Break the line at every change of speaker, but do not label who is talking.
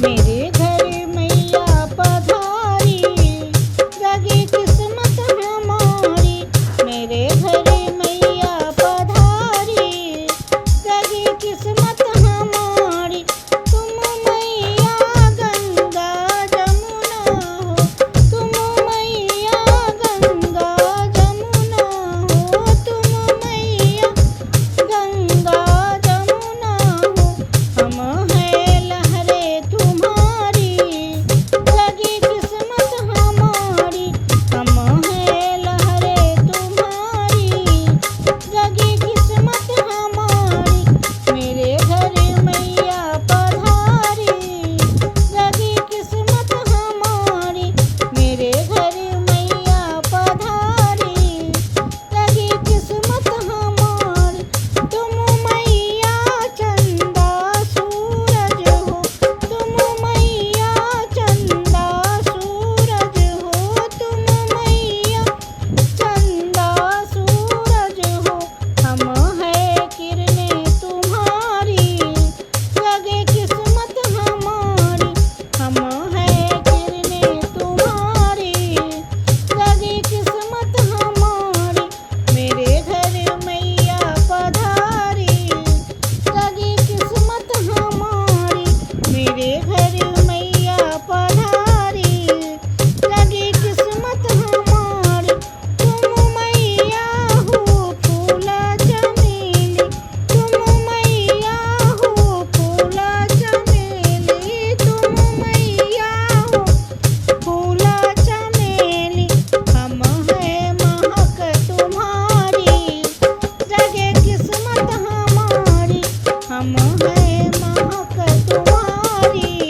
मेरे घर मैया पधारी, जगी किस्मत हमारी। मेरे घर मैया पधारी, जगी किस्मत हमारी। तुम मैया गंगा जमुना हो, तुम मैया गंगा जमुना हो, तुम मैया गंगा जमुना हो। हम हैं लहरे तुम्हारी, लगी किस्मत हमारी। हम हैं लहरे तुम्हारी, लगी किस्मत हमारी। मेरे घर मैया पधारी, लगी किस्मत हमारी। मेरे घर मैया पधारी, लगी किस्मत हमारी। तुम मैया चंदा सूरज हो, तुम मैया चंदा सूरज हो, तुम मैया चंदा सूरज हो। हम हैं किरणें तुम्हारी, लगे किस्मत हमारी। हम हैं किरणें तुम्हारी, लगी किस्मत हमारी। मेरे घर मैया पधारी, लगी किस्मत हमारी। मेरे घर मैया पधारी, लगी किस्मत हमारी। तुम मैया हो फूल चमेली, तुम मैया हो फूल चमेली, तुम मैया हो फूल चमेली। हम हैं महक तुम्हारी, जगे किस्मत हमारी। हम हैं महक तुम्हारी,